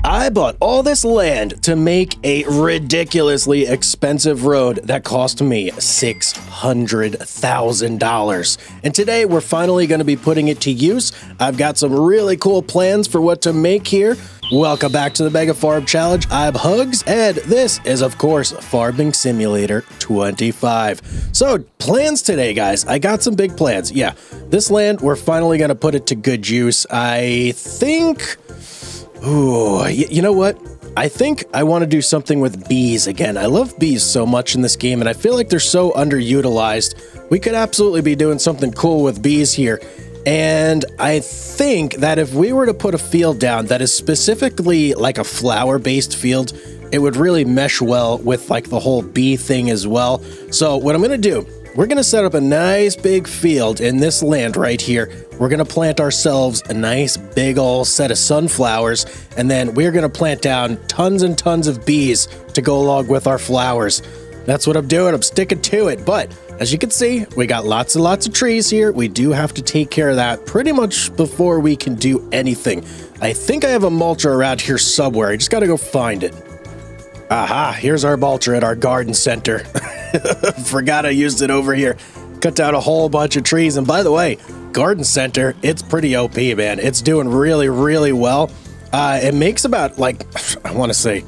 I bought all this land to make a ridiculously expensive road that cost me $600,000. And today we're finally going to be putting it to use. I've got some really cool plans for what to make here. Welcome back to the Mega Farm Challenge. I'm Hugz, and this is, of course, Farming Simulator 25. So, plans today, guys. I got some big plans. Yeah, this land, we're finally going to put it to good use. I think... Ooh, you know what? I think I want to do something with bees again. I love bees so much in this game, and I feel like they're so underutilized. We could absolutely be doing something cool with bees here. And I think that if we were to put a field down that is specifically like a flower-based field, it would really mesh well with like the whole bee thing as well. So what I'm going to do, we're going to set up a nice big field in this land right here. We're going to plant ourselves a nice big old set of sunflowers, and then we're going to plant down tons and tons of bees to go along with our flowers. That's what I'm doing. I'm sticking to it. But as you can see, we got lots and lots of trees here. We do have to take care of that pretty much before we can do anything. I think I have a mulcher around here somewhere. I just got to go find it. Aha, here's our mulcher at our garden center. Forgot I used it over here. Cut down a whole bunch of trees. And by the way, garden center, it's pretty OP, man. It's doing really, really well. It makes about like, I want to say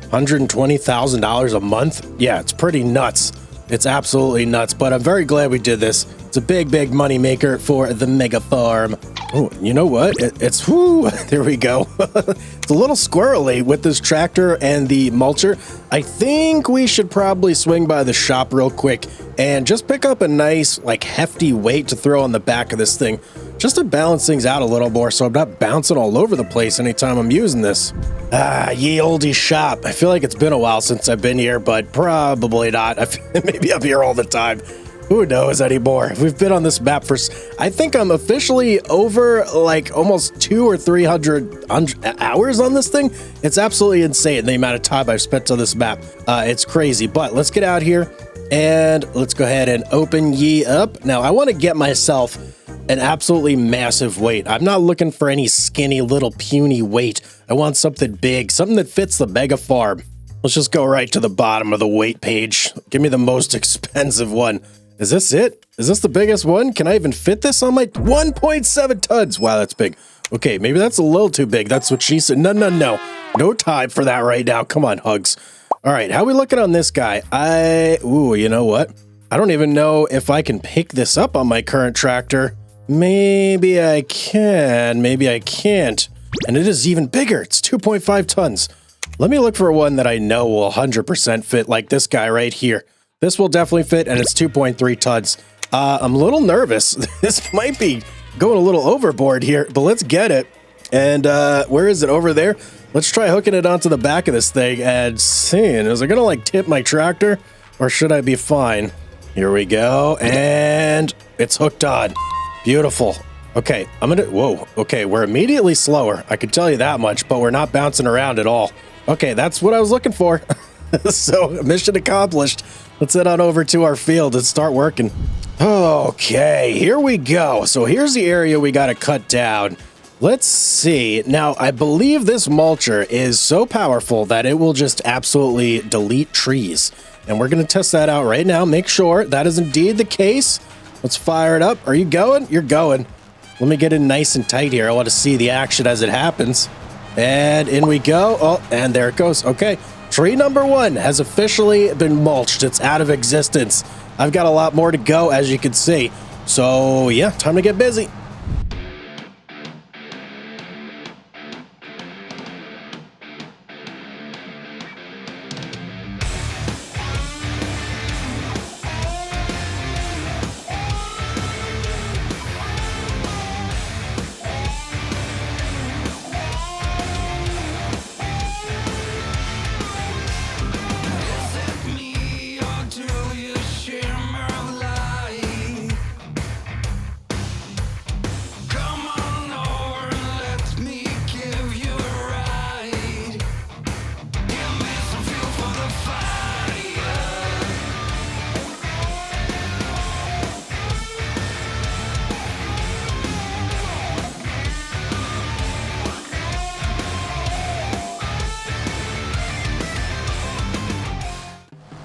$120,000 a month. Yeah, it's pretty nuts. It's absolutely nuts, but I'm very glad we did this. It's a big, big money maker for the Mega Farm. Oh, you know what? It's, whoo, there we go. It's a little squirrely with this tractor and the mulcher. I think we should probably swing by the shop real quick and just pick up a nice, like, hefty weight to throw on the back of this thing, just to balance things out a little more so I'm not bouncing all over the place anytime I'm using this. Ye olde shop. I feel like it's been a while since I've been here, but probably not. Maybe I'm here all the time. Who knows anymore? We've been on this map for, I think I'm officially over like almost 200 or 300 hours on this thing. It's absolutely insane the amount of time I've spent on this map. It's crazy, but let's get out here and let's go ahead and open ye up. Now, I want to get myself an absolutely massive weight. I'm not looking for any skinny little puny weight. I want something big, something that fits the Mega Farm. Let's just go right to the bottom of the weight page. Give me the most expensive one. Is this it? Is this the biggest one? Can I even fit this on my 1.7 tons? Wow, that's big. Okay, maybe that's a little too big. That's what she said. No, no, no. No time for that right now. Come on, Hugz. All right, how are we looking on this guy? Ooh, you know what? I don't even know if I can pick this up on my current tractor. Maybe I can, maybe I can't. And it is even bigger. It's 2.5 tons. Let me look for one that I know will 100% fit, like this guy right here. This will definitely fit, and it's 2.3 tons. I'm a little nervous. This might be going a little overboard here, but let's get it. And where is it? Over there? Let's try hooking it onto the back of this thing and seeing, is it gonna like tip my tractor, or should I be fine? Here we go, and it's hooked on. Beautiful. Okay, I'm gonna, whoa, okay, we're immediately slower. I can tell you that much, but we're not bouncing around at all. Okay, that's what I was looking for. So, mission accomplished. Let's head on over to our field and start working. Okay, here we go. So here's the area we got to cut down. Let's see. Now, I believe this mulcher is so powerful that it will just absolutely delete trees. And we're going to test that out right now. Make sure that is indeed the case. Let's fire it up. Are you going? You're going. Let me get in nice and tight here. I want to see the action as it happens. And in we go. Oh, and there it goes. Okay. Tree number 1 has officially been mulched. It's out of existence. I've got a lot more to go, as you can see. So, yeah, time to get busy.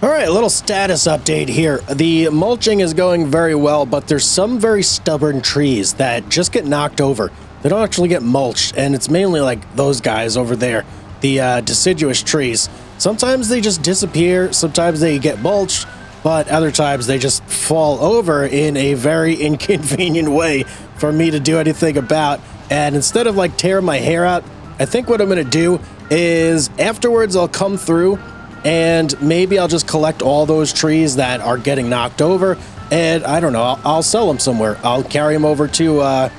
All right, a little status update here. The mulching is going very well, but there's some very stubborn trees that just get knocked over. They don't actually get mulched, and it's mainly like those guys over there, the deciduous trees. Sometimes they just disappear, sometimes they get mulched, but other times they just fall over in a very inconvenient way for me to do anything about. And instead of like tearing my hair out, I think what I'm going to do is afterwards I'll come through and maybe I'll just collect all those trees that are getting knocked over, and I don't know, I'll sell them somewhere. I'll carry them over to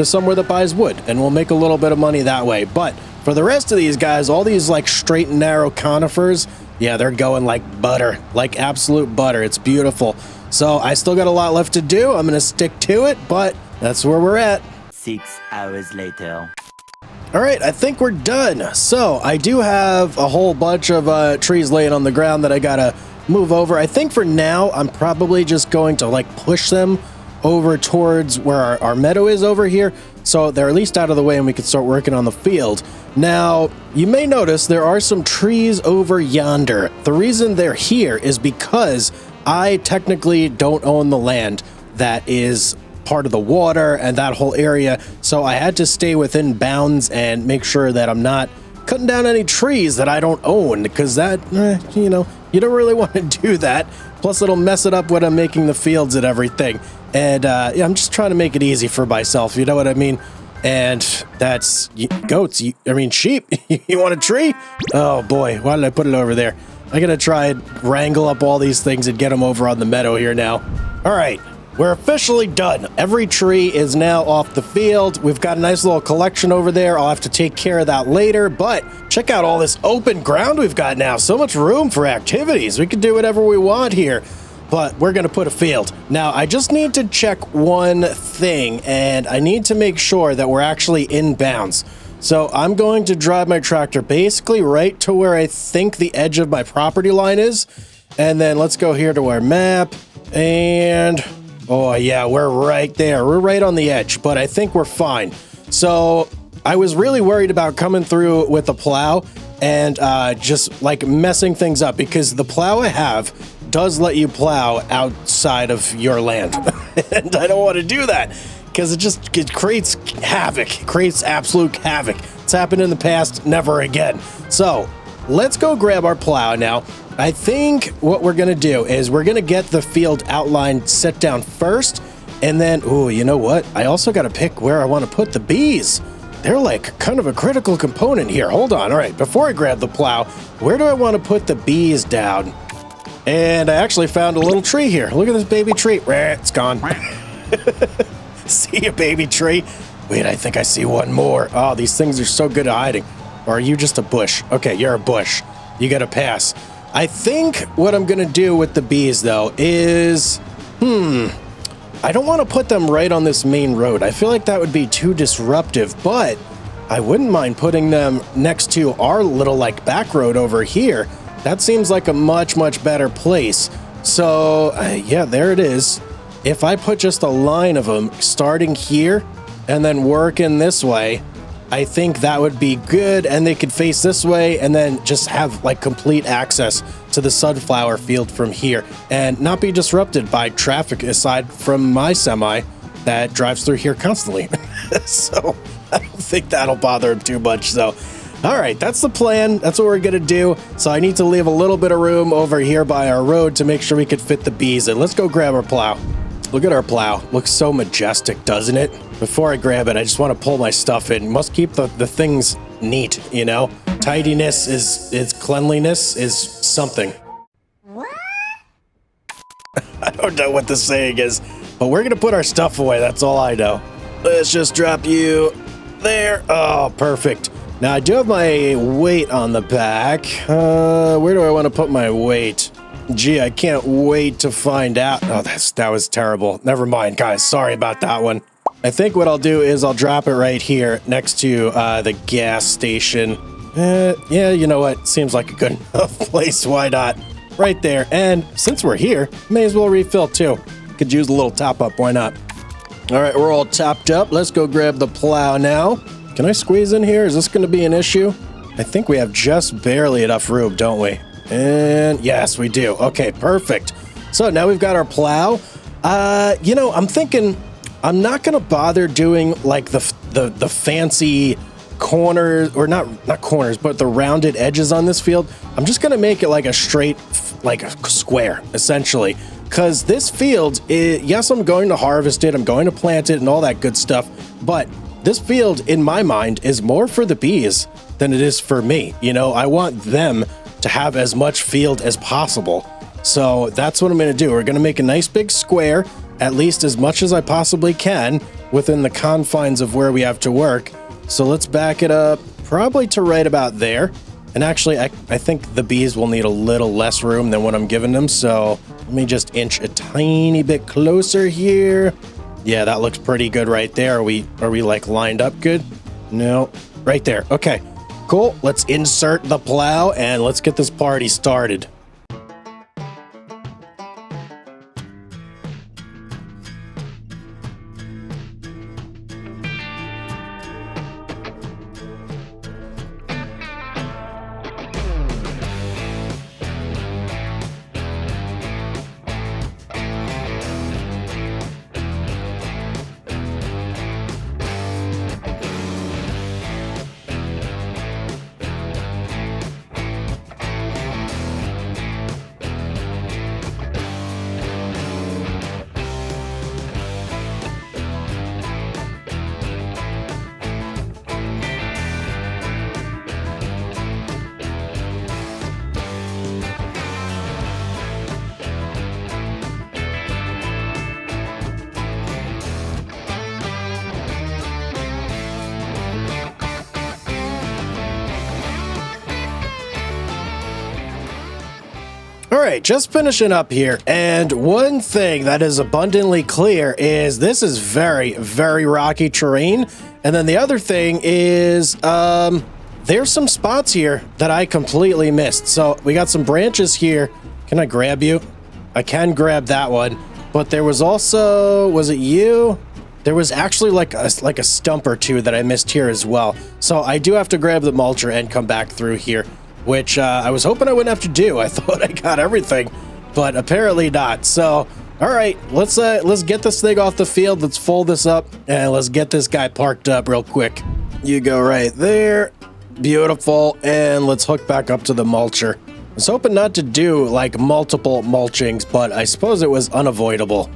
somewhere that buys wood, and we'll make a little bit of money that way. But for the rest of these guys, all these like straight and narrow conifers, yeah, they're going like butter, like absolute butter. It's beautiful. So I still got a lot left to do. I'm going to stick to it, but that's where we're at. 6 hours later. All right, I think we're done. So I do have a whole bunch of trees laying on the ground that I gotta move over. I think for now, I'm probably just going to like push them over towards where our meadow is over here, so they're at least out of the way and we can start working on the field. Now, you may notice there are some trees over yonder. The reason they're here is because I technically don't own the land that is part of the water and that whole area, so I had to stay within bounds and make sure that I'm not cutting down any trees that I don't own, because that, you know, you don't really want to do that. Plus it'll mess it up when I'm making the fields and everything. And yeah, I'm just trying to make it easy for myself, you know what I mean? And that's goats, sheep. You want a tree? Oh boy, why did I put it over there? I gotta try and wrangle up all these things and get them over on the meadow here now. All right. We're officially done. Every tree is now off the field. We've got a nice little collection over there. I'll have to take care of that later, but check out all this open ground we've got now. So much room for activities. We can do whatever we want here, but we're going to put a field. Now, I just need to check one thing, and I need to make sure that we're actually in bounds. So I'm going to drive my tractor basically right to where I think the edge of my property line is. And then let's go here to our map, and oh yeah, we're right there. We're right on the edge, but I think we're fine. So I was really worried about coming through with the plow and just like messing things up, because the plow I have does let you plow outside of your land. And I don't want to do that because it creates havoc. It creates absolute havoc. It's happened in the past, never again. So let's go grab our plow now. I think what we're going to do is we're going to get the field outline set down first, and then, oh, you know what? I also got to pick where I want to put the bees. They're like kind of a critical component here. Hold on. All right, before I grab the plow, where do I want to put the bees down? And I actually found a little tree here. Look at this baby tree. It's gone. See a baby tree? Wait, I think I see one more. Oh, these things are so good at hiding. Or are you just a bush? Okay, you're a bush. You got to pass. I think what I'm going to do with the bees, though, is, I don't want to put them right on this main road. I feel like that would be too disruptive, but I wouldn't mind putting them next to our little, like, back road over here. That seems like a much, much better place. So, yeah, there it is. If I put just a line of them starting here and then working this way, I think that would be good, and they could face this way and then just have like complete access to the sunflower field from here and not be disrupted by traffic aside from my semi that drives through here constantly. So I don't think that'll bother him too much. So, all right, that's the plan. That's what we're going to do. So I need to leave a little bit of room over here by our road to make sure we could fit the bees in. Let's go grab our plow. Look at our plow. Looks so majestic, doesn't it? Before I grab it, I just want to pull my stuff in. Must keep the things neat, you know? Tidiness is cleanliness is something. What? I don't know what the saying is, but we're going to put our stuff away. That's all I know. Let's just drop you there. Oh, perfect. Now, I do have my weight on the back. Where do I want to put my weight? Gee, I can't wait to find out. Oh, that was terrible. Never mind, guys. Sorry about that one. I think what I'll do is I'll drop it right here next to the gas station. Yeah, you know what? Seems like a good enough place. Why not? Right there. And since we're here, may as well refill too. Could use a little top up. Why not? All right, we're all topped up. Let's go grab the plow now. Can I squeeze in here? Is this going to be an issue? I think we have just barely enough room, don't we? And yes, we do. Okay, perfect. So now we've got our plow. You know, I'm thinking I'm not going to bother doing like the fancy corners, or not corners, but the rounded edges on this field. I'm just going to make it like a straight, like a square, essentially. Because this field, yes, I'm going to harvest it, I'm going to plant it and all that good stuff, but this field, in my mind, is more for the bees than it is for me. You know, I want them to have as much field as possible. So that's what I'm going to do. We're going to make a nice big square, at least as much as I possibly can, within the confines of where we have to work. So let's back it up probably to right about there. And actually, I think the bees will need a little less room than what I'm giving them. So let me just inch a tiny bit closer here. Yeah, that looks pretty good right there. Are we like lined up good? No, right there. Okay, cool. Let's insert the plow and let's get this party started. All right, just finishing up here. And one thing that is abundantly clear is this is very, very rocky terrain. And then the other thing is there's some spots here that I completely missed. So we got some branches here. Can I grab you? I can grab that one. But there was also, was it you? There was actually like a stump or two that I missed here as well. So I do have to grab the mulcher and come back through here, which I was hoping I wouldn't have to do. I thought I got everything, but apparently not. So, all right, let's get this thing off the field. Let's fold this up and let's get this guy parked up real quick. You go right there. Beautiful. And let's hook back up to the mulcher. I was hoping not to do like multiple mulchings, but I suppose it was unavoidable.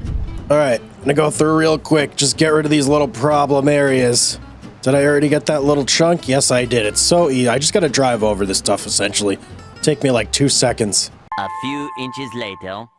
All right, I'm gonna go through real quick. Just get rid of these little problem areas. Did I already get that little chunk? Yes, I did. It's so easy. I just got to drive over this stuff, essentially. Take me like 2 seconds. A few inches later. All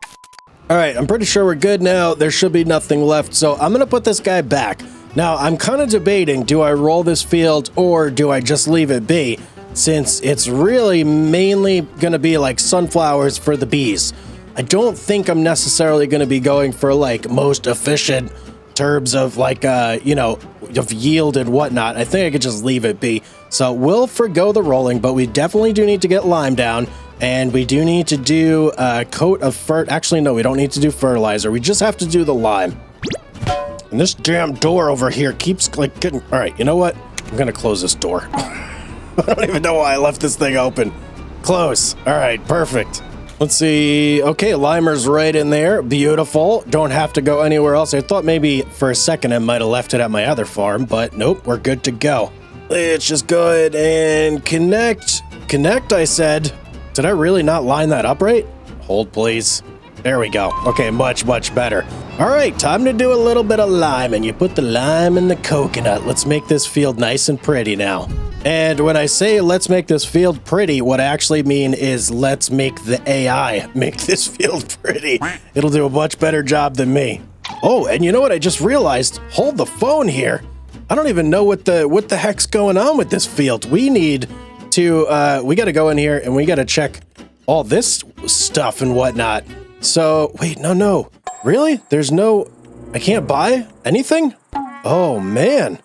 right, I'm pretty sure we're good now. There should be nothing left, so I'm going to put this guy back. Now, I'm kind of debating, do I roll this field or do I just leave it be, since it's really mainly going to be like sunflowers for the bees. I don't think I'm necessarily going to be going for like most efficient terms of like, you know, of yield and whatnot. I think I could just leave it be. So we'll forgo the rolling, but we definitely do need to get lime down, and we do need to do a coat of Actually, no, we don't need to do fertilizer. We just have to do the lime. And this damn door over here keeps like getting... All right, you know what? I'm going to close this door. I don't even know why I left this thing open. Close. All right, perfect. Let's see. Okay, limer's right in there. Beautiful. Don't have to go anywhere else. I thought maybe for a second I might have left it at my other farm, but nope, we're good to go. Let's just go ahead and connect. Connect, I said. Did I really not line that up right? Hold, please. There we go. Okay, much, much better. All right, time to do a little bit of lime, and you put the lime in the coconut. Let's make this field nice and pretty now. And when I say let's make this field pretty, what I actually mean is let's make the AI make this field pretty. It'll do a much better job than me. Oh, and you know what I just realized? Hold the phone here. I don't even know what the heck's going on with this field. We need to, we got to go in here and we got to check all this stuff and whatnot. So, wait, no. Really? There's no, I can't buy anything? Oh, man.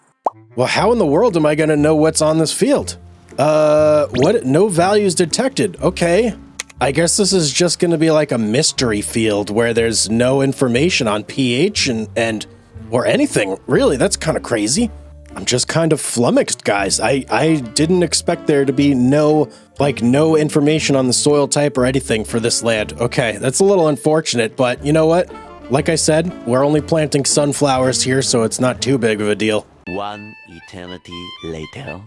Well, how in the world am I going to know what's on this field? What? No values detected. Okay. I guess this is just going to be like a mystery field where there's no information on pH and or anything. Really, that's kind of crazy. I'm just kind of flummoxed, guys. I didn't expect there to be no information on the soil type or anything for this land. Okay, that's a little unfortunate, but you know what? Like I said, we're only planting sunflowers here, so it's not too big of a deal. One eternity later.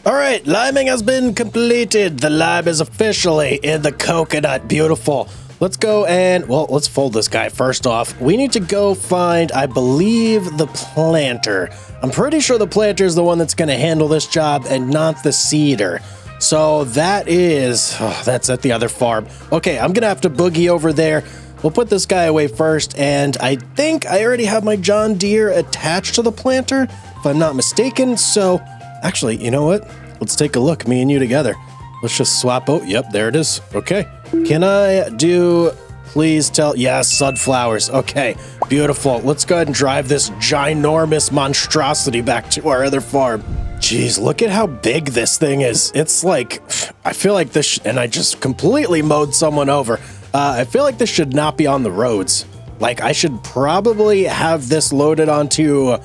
All right, liming has been completed. The lime is officially in the coconut. Beautiful. Let's go and, well, let's fold this guy first off. We need to go find, I believe, the planter. I'm pretty sure the planter is the one that's going to handle this job and not the seeder. So that is, that's at the other farm. Okay, I'm going to have to boogie over there. We'll put this guy away first, and I think I already have my John Deere attached to the planter, if I'm not mistaken. So, actually, you know what? Let's take a look, me and you together. Let's just swap. Oh, yep, there it is. Okay. Can I do, please tell, yes, sunflowers. Okay, beautiful. Let's go ahead and drive this ginormous monstrosity back to our other farm. Jeez, look at how big this thing is. It's like, I feel like this, and I just completely mowed someone over. I feel like this should not be on the roads. Like, I should probably have this loaded onto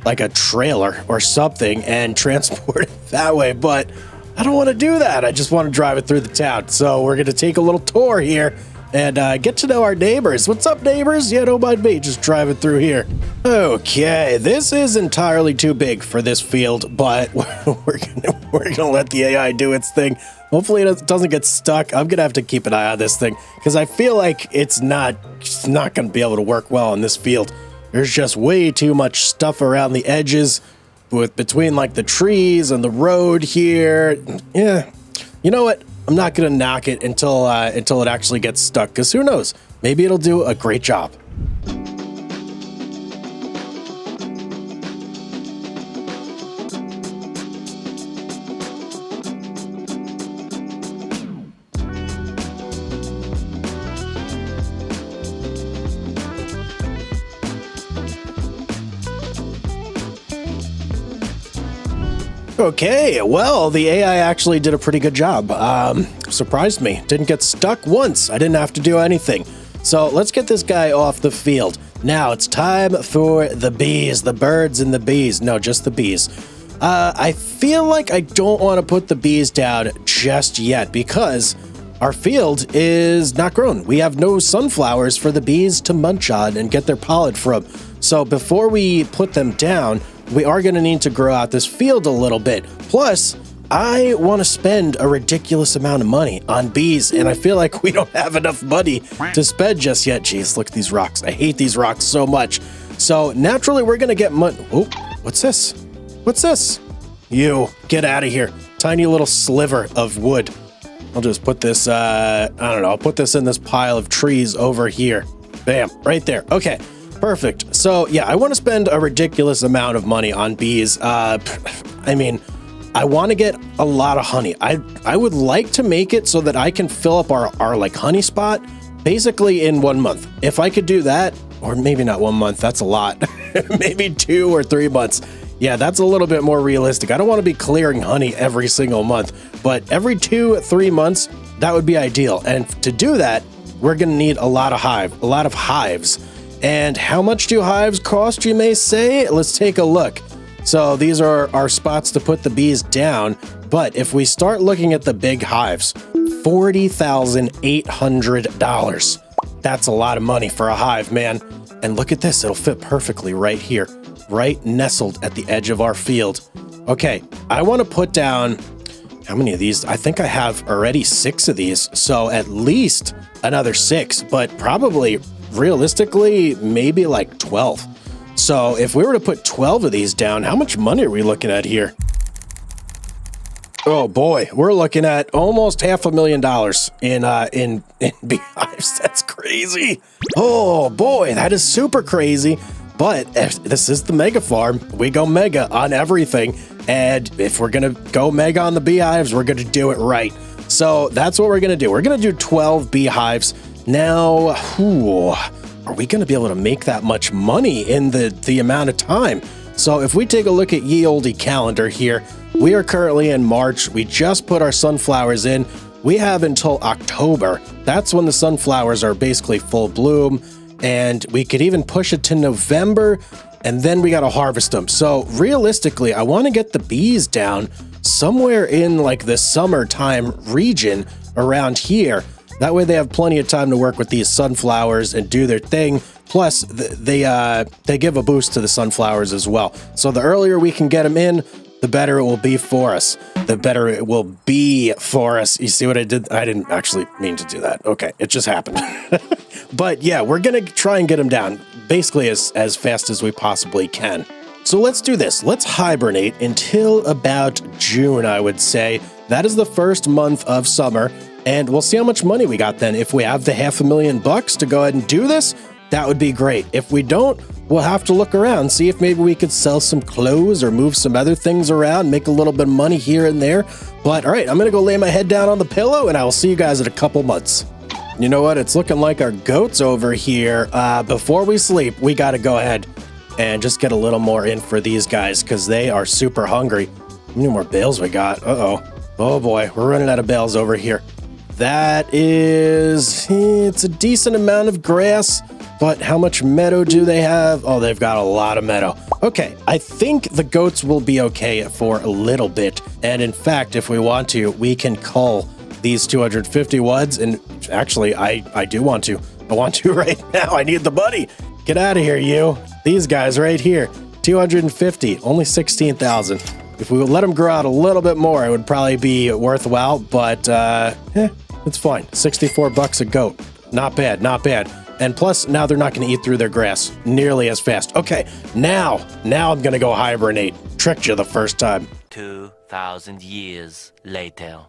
like a trailer or something and transport it that way, but I don't want to do that. I just want to drive it through the town. So we're going to take a little tour here and get to know our neighbors. What's up, neighbors? Yeah, don't mind me. Just drive it through here. Okay, this is entirely too big for this field, but we're gonna let the AI do its thing. Hopefully it doesn't get stuck. I'm gonna have to keep an eye on this thing because I feel like it's not gonna be able to work well in this field. There's just way too much stuff around the edges between like the trees and the road here. Yeah, you know what? I'm not gonna knock it until it actually gets stuck, because who knows? Maybe it'll do a great job. Okay, well, the AI actually did a pretty good job. Surprised me. Didn't get stuck once. I didn't have to do anything. So let's get this guy off the field. Now it's time for the bees, the birds and the bees. No, just the bees. I feel like I don't want to put the bees down just yet because our field is not grown. We have no sunflowers for the bees to munch on and get their pollen from. So before we put them down, we are going to need to grow out this field a little bit. Plus, I want to spend a ridiculous amount of money on bees, and I feel like we don't have enough money to spend just yet. Jeez, look at these rocks. I hate these rocks so much. So naturally, we're going to get money. Oh, what's this? What's this? You, get out of here. Tiny little sliver of wood. I'll just put this, I don't know, I'll put this in this pile of trees over here. Bam, right there. Okay. Perfect. So yeah, I want to spend a ridiculous amount of money on bees. I mean, I want to get a lot of honey. I would like to make it so that I can fill up our like honey spot basically in 1 month. If I could do that, or maybe not 1 month, that's a lot. Maybe 2 or 3 months. Yeah, that's a little bit more realistic. I don't want to be clearing honey every single month, but every 2 or 3 months, that would be ideal. And to do that, we're going to need a lot of hives. And how much do hives cost, you may say? Let's take a look. So these are our spots to put the bees down. But if we start looking at the big hives, $40,800. That's a lot of money for a hive, man. And look at this. It'll fit perfectly right here, right nestled at the edge of our field. Okay, I want to put down, how many of these? I think I have already 6 of these. So at least another 6, but probably realistically, maybe like 12. So if we were to put 12 of these down, how much money are we looking at here? Oh boy, we're looking at almost $500,000 in beehives. That's crazy. Oh boy, that is super crazy. But this is the mega farm. We go mega on everything. And if we're going to go mega on the beehives, we're going to do it right. So that's what we're going to do. We're going to do 12 beehives. Now, are we going to be able to make that much money in the amount of time? So if we take a look at ye olde calendar here, we are currently in March. We just put our sunflowers in. We have until October. That's when the sunflowers are basically full bloom. And we could even push it to November and then we got to harvest them. So realistically, I want to get the bees down somewhere in like the summertime region around here. That way they have plenty of time to work with these sunflowers and do their thing. Plus, they give a boost to the sunflowers as well. So the earlier we can get them in, the better it will be for us. The better it will be for us. You see what I did? I didn't actually mean to do that. Okay, it just happened. But yeah, we're going to try and get them down basically as fast as we possibly can. So let's do this. Let's hibernate until about June, I would say. That is the first month of summer, and we'll see how much money we got then. If we have the $500,000 to go ahead and do this, that would be great. If we don't, we'll have to look around, see if maybe we could sell some clothes or move some other things around, make a little bit of money here and there. But all right, I'm going to go lay my head down on the pillow, and I will see you guys in a couple months. You know what? It's looking like our goats over here. Before we sleep, we got to go ahead and just get a little more in for these guys because they are super hungry. How many more bales we got? Uh-oh. Oh boy, we're running out of bales over here. That is, it's a decent amount of grass, but how much meadow do they have? Oh, they've got a lot of meadow. Okay, I think the goats will be okay for a little bit. And in fact, if we want to, we can cull these 250 wads. And actually, I do want to. I want to right now. I need the money. Get out of here, you. These guys right here, 250, only 16,000. If we would let them grow out a little bit more, it would probably be worthwhile, but it's fine. $64 a goat. Not bad, not bad. And plus, now they're not going to eat through their grass nearly as fast. Okay, now I'm going to go hibernate. Tricked you the first time. 2,000 years later.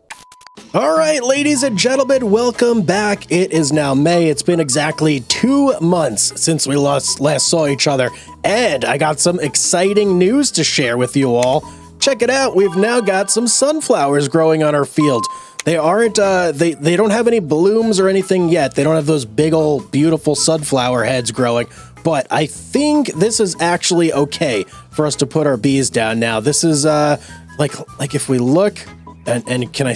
All right, ladies and gentlemen, welcome back. It is now May. It's been exactly 2 months since we last saw each other, and I got some exciting news to share with you all. Check it out. We've now got some sunflowers growing on our field. They aren't, they don't have any blooms or anything yet. They don't have those big old beautiful sunflower heads growing, but I think this is actually okay for us to put our bees down now. This is, like if we look, and can I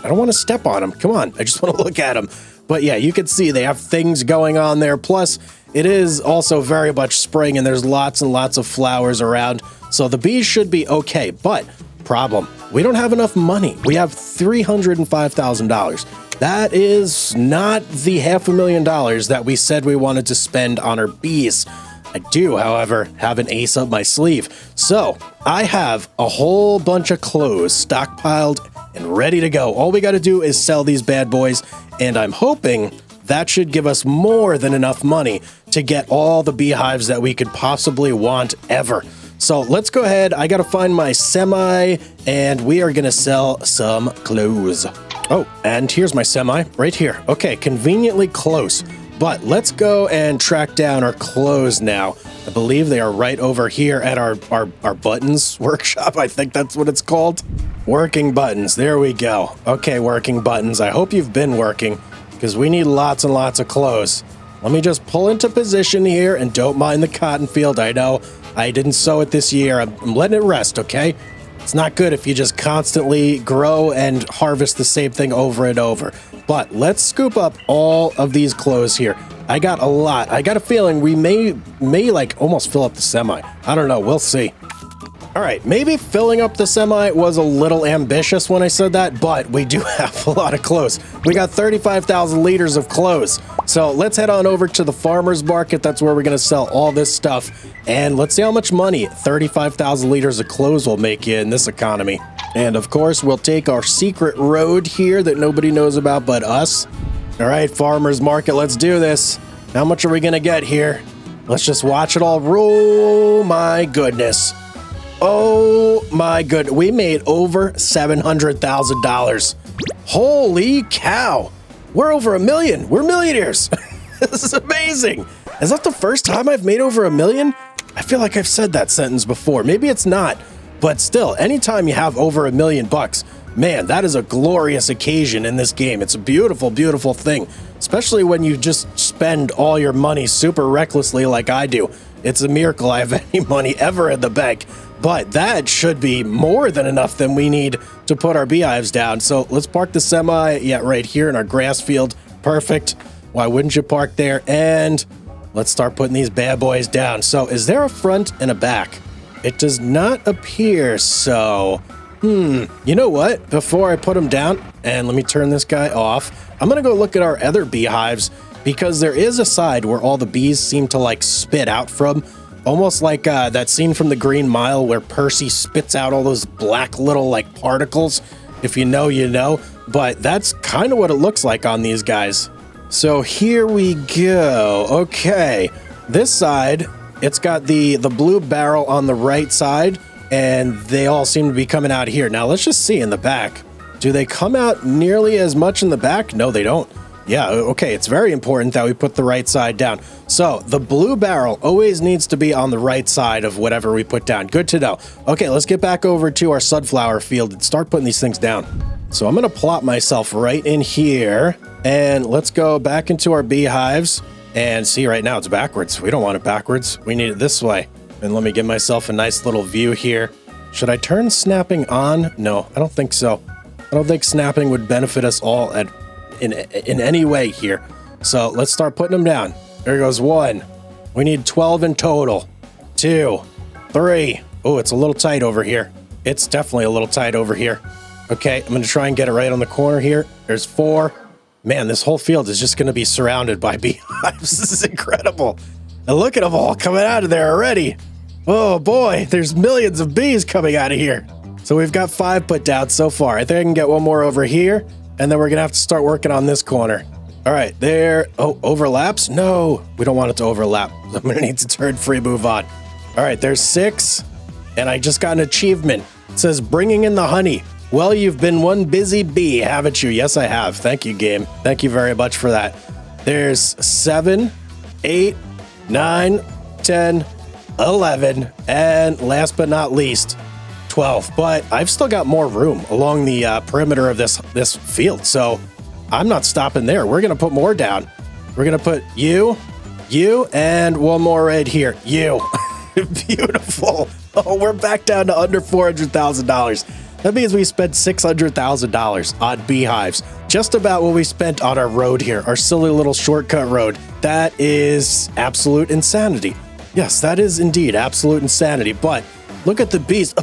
don't want to step on them. Come on. I just want to look at them. But yeah, you can see they have things going on there. Plus, it is also very much spring and there's lots and lots of flowers around. So the bees should be okay. But problem, we don't have enough money. We have $305,000. That is not the $500,000 that we said we wanted to spend on our bees. I do, however, have an ace up my sleeve. So I have a whole bunch of clothes stockpiled and ready to go. All we got to do is sell these bad boys, and I'm hoping that should give us more than enough money to get all the beehives that we could possibly want ever. So let's go ahead. I got to find my semi, and we are going to sell some clothes. Oh, and here's my semi right here. Okay, conveniently close. But let's go and track down our clothes now. I believe they are right over here at our buttons workshop. I think that's what it's called. Working buttons. There we go. Okay, working buttons. I hope you've been working because we need lots and lots of clothes. Let me just pull into position here and don't mind the cotton field. I know I didn't sow it this year. I'm letting it rest, okay? It's not good if you just constantly grow and harvest the same thing over and over. But let's scoop up all of these clothes here. I got a lot. I got a feeling we may like almost fill up the semi. I don't know. We'll see. All right, maybe filling up the semi was a little ambitious when I said that, but we do have a lot of clothes. We got 35,000 liters of clothes. So let's head on over to the farmer's market. That's where we're going to sell all this stuff. And let's see how much money 35,000 liters of clothes will make you in this economy. And of course, we'll take our secret road here that nobody knows about but us. All right, farmer's market, let's do this. How much are we going to get here? Let's just watch it all roll. My goodness. Oh my good. We made over $700,000. Holy cow. We're over $1 million. We're millionaires. This is amazing. Is that the first time I've made over $1 million? I feel like I've said that sentence before. Maybe it's not. But still, anytime you have over $1 million, man, that is a glorious occasion in this game. It's a beautiful, beautiful thing, especially when you just spend all your money super recklessly like I do. It's a miracle I have any money ever in the bank. But that should be more than enough than we need to put our beehives down. So let's park the semi, right here in our grass field. Perfect. Why wouldn't you park there? And Let's start putting these bad boys down. So is there a front and a back? It does not appear so. You know what? Before I put them down, and let me turn this guy off, I'm going to go look at our other beehives because there is a side where all the bees seem to like spit out from. Almost like that scene from the Green Mile where Percy spits out all those black little like particles. If you know, you know. But that's kind of what it looks like on these guys. So here we go. Okay. This side, it's got the blue barrel on the right side. And they all seem to be coming out here. Now, let's just see in the back. Do they come out nearly as much in the back? No, they don't. Yeah, okay, it's very important that we put the right side down. So, the blue barrel always needs to be on the right side of whatever we put down. Good to know. Okay, let's get back over to our sunflower field and start putting these things down. So, I'm going to plop myself right in here. And let's go back into our beehives. And see, right now it's backwards. We don't want it backwards. We need it this way. And let me give myself a nice little view here. Should I turn snapping on? No, I don't think so. I don't think snapping would benefit us all in any way here. So let's start putting them down. There goes 1. We need 12 in total. 2, 3. Oh, it's a little tight over here. It's definitely a little tight over here. Okay, I'm going to try and get it right on the corner here. There's 4. Man, this whole field is just going to be surrounded by beehives. This is incredible. And look at them all coming out of there already. Oh boy, there's millions of bees coming out of here. So we've got 5 put down so far. I think I can get one more over here, and then we're gonna have to start working on this corner. All right, there. Oh, overlaps? No, we don't want it to overlap. I'm gonna need to turn free, move on. All right, there's 6, and I just got an achievement. It says bringing in the honey. Well, you've been one busy bee, haven't you? Yes, I have. Thank you, game. Thank you very much for that. There's 7, 8, 9, 10, 11, and last but not least, 12. But I've still got more room along the perimeter of this field, so I'm not stopping there. We're going to put more down. We're going to put you, and one more right here. You. Beautiful. Oh, we're back down to under $400,000. That means we spent $600,000 on beehives. Just about what we spent on our road here, our silly little shortcut road. That is absolute insanity. Yes, that is indeed absolute insanity, but look at the bees.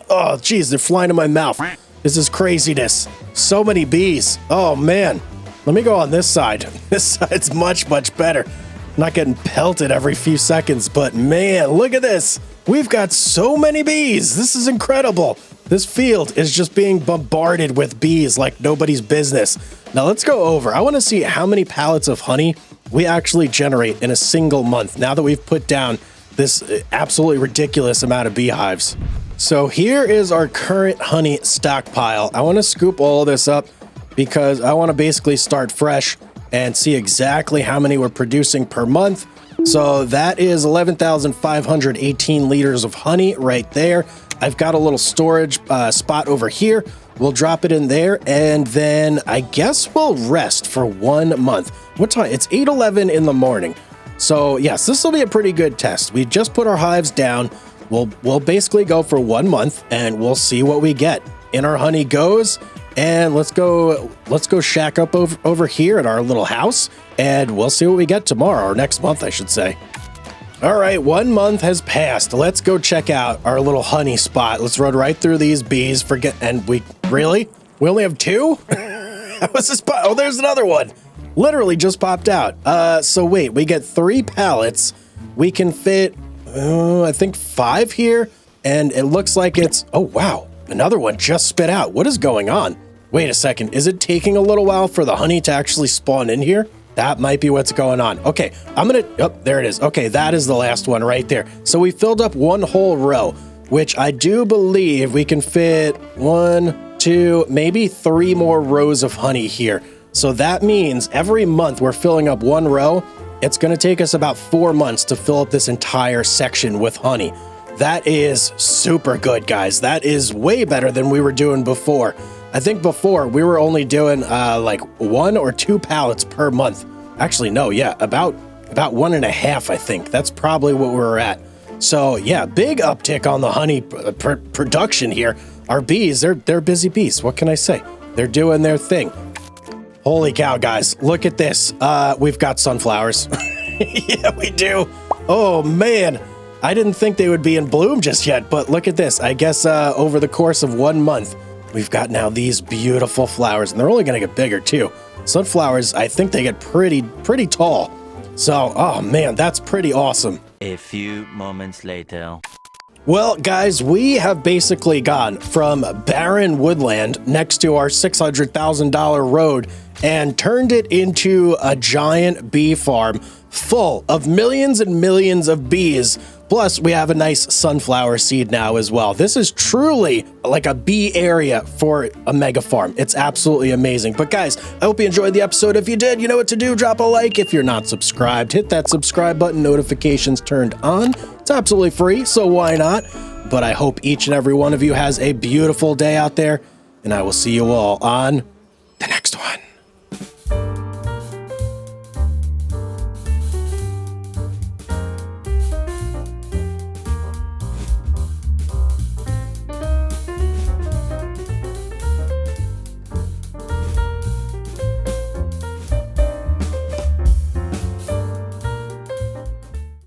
Oh, geez, they're flying in my mouth. This is craziness. So many bees. Oh, man. Let me go on this side. This side's much, much better. I'm not getting pelted every few seconds, but man, look at this. We've got so many bees. This is incredible. This field is just being bombarded with bees like nobody's business. Now let's go over. I want to see how many pallets of honey we actually generate in a single month now that we've put down this absolutely ridiculous amount of beehives. So here is our current honey stockpile. I want to scoop all of this up because I want to basically start fresh and see exactly how many we're producing per month. So that is 11,518 liters of honey right there. I've got a little storage spot over here. We'll drop it in there, and then I guess we'll rest for 1 month. What time? It's 8:11 in the morning. So yes, this will be a pretty good test. We just put our hives down. We'll basically go for 1 month, and we'll see what we get. In our honey goes, and let's go shack up over here at our little house, and we'll see what we get tomorrow, or next month, I should say. All right, 1 month has passed. Let's go check out our little honey spot. Let's run right through these bees. We only have 2? That was a spot. Oh, there's another one. Literally just popped out. So wait, we get 3 pallets. We can fit, I think 5 here. And it looks like it's, oh wow, another one just spit out. What is going on? Wait a second. Is it taking a little while for the honey to actually spawn in here? That might be what's going on. Okay, there it is. Okay, that is the last one right there. So we filled up 1 whole row, which I do believe we can fit 1, 2, maybe 3 more rows of honey here. So that means every month we're filling up 1 row. It's going to take us about 4 months to fill up this entire section with honey. That is super good, guys. That is way better than we were doing before. I think before we were only doing like 1 or 2 pallets per month. Actually, no, yeah, about 1.5, I think. That's probably what we're at. So yeah, big uptick on the honey production here. Our bees, they're busy bees. What can I say? They're doing their thing. Holy cow, guys, look at this. We've got sunflowers. Yeah, we do. Oh, man. I didn't think they would be in bloom just yet, but look at this. I guess over the course of 1 month, we've got now these beautiful flowers, and they're only going to get bigger, too. Sunflowers, I think they get pretty tall. So, oh, man, that's pretty awesome. A few moments later. Well, guys, we have basically gone from barren woodland next to our $600,000 road and turned it into a giant bee farm full of millions and millions of bees. Plus, we have a nice sunflower seed now as well. This is truly like a bee area for a mega farm. It's absolutely amazing. But guys, I hope you enjoyed the episode. If you did, you know what to do. Drop a like. If you're not subscribed, hit that subscribe button, notifications turned on. It's absolutely free, so why not? But I hope each and every one of you has a beautiful day out there, and I will see you all on